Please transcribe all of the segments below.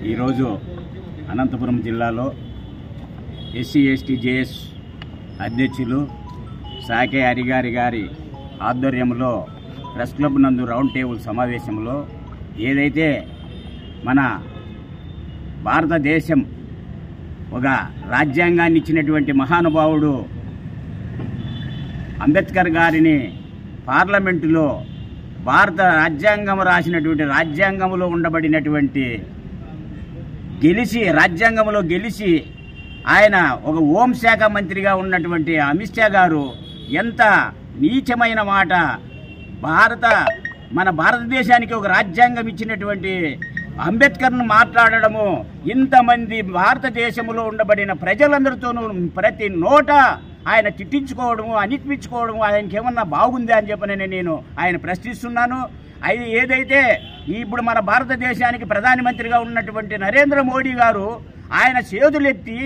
ఈరోజు అనంతపురం జిల్లాలో SC ST JS అధ్యక్షులు సాకే హరిగారి గారి ఆధ్వర్యంలో ప్రెస్ క్లబ్ నందు రౌండ్ టేబుల్ సమావేశంలో ఏదైతే మన భారతదేశం ఒక రాజ్యాంగాన్ని ఇచ్చినటువంటి మహానుభావుడు అంబేద్కర్ గారిని పార్లమెంటులో భారత రాజ్యాంగం రాసినటువంటి రాజ్యాంగంలో ఉండబడినటువంటి రాజ్యాంగంలో గెలిచి ఆయన ఒక హోంశాఖ మంత్రిగా ఉన్నటువంటి అమిత్ షా గారు ఎంత నీచమైన మాట మన భారతదేశానికి ఒక రాజ్యాంగం ఇచ్చినటువంటి అంబేద్కర్ను మాట్లాడడము ఇంతమంది భారతదేశంలో ఉండబడిన ప్రజలందరితోనూ ప్రతి నోట ఆయన తిట్టించుకోవడము అనిపించుకోవడము ఆయనకి ఏమన్నా బాగుందా అని చెప్పని నేను ఆయన ప్రశ్నిస్తున్నాను. అది ఏదైతే ఇప్పుడు మన భారతదేశానికి ప్రధానమంత్రిగా ఉన్నటువంటి నరేంద్ర మోడీ గారు ఆయన చేతులెత్తి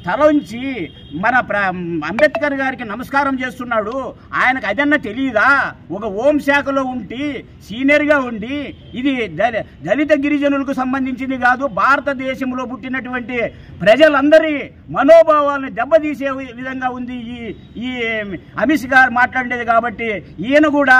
తలంచి మన అంబేద్కర్ గారికి నమస్కారం చేస్తున్నాడు. ఆయనకు అదన్నా తెలియదా? ఒక హోంశాఖలో ఉండి సీనియర్గా ఉండి ఇది దళిత గిరిజనులకు సంబంధించింది కాదు, భారతదేశంలో పుట్టినటువంటి ప్రజలందరి మనోభావాలను దెబ్బతీసే విధంగా ఉంది ఈ అమిత్ గారు మాట్లాడేది. కాబట్టి ఈయన కూడా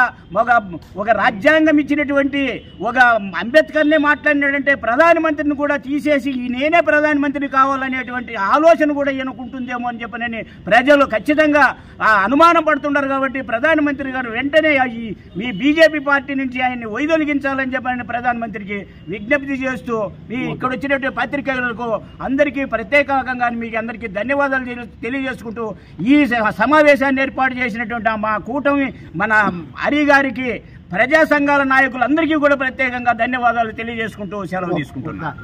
ఒక రాజ్యాంగం ఇచ్చినటువంటి ఒక అంబేద్కర్నే మాట్లాడినాడంటే ప్రధానమంత్రిని కూడా తీసేసి నేనే ప్రధానమంత్రి కావాలనేటువంటి ఆలోచన కూడా ఈయనకుంటుందేమో అని చెప్పని ప్రజలు ఖచ్చితంగా అనుమానం పడుతున్నారు. కాబట్టి ప్రధానమంత్రి గారు వెంటనే మీ బీజేపీ పార్టీ నుంచి ఆయన్ని వైదొలిగించాలని చెప్పని ప్రధానమంత్రికి విజ్ఞప్తి చేస్తూ ఇక్కడ వచ్చినటువంటి పత్రికలకు అందరికీ ప్రత్యేకంగా మీకు అందరికీ ధన్యవాదాలు తెలియజేసుకుంటూ ఈ సమావేశాన్ని ఏర్పాటు చేసినటువంటి మా కూటమి మన హరి గారికి ప్రజా సంఘాల నాయకులందరికీ కూడా ప్రత్యేకంగా ధన్యవాదాలు తెలియజేసుకుంటూ సెలవు తీసుకుంటున్నాను.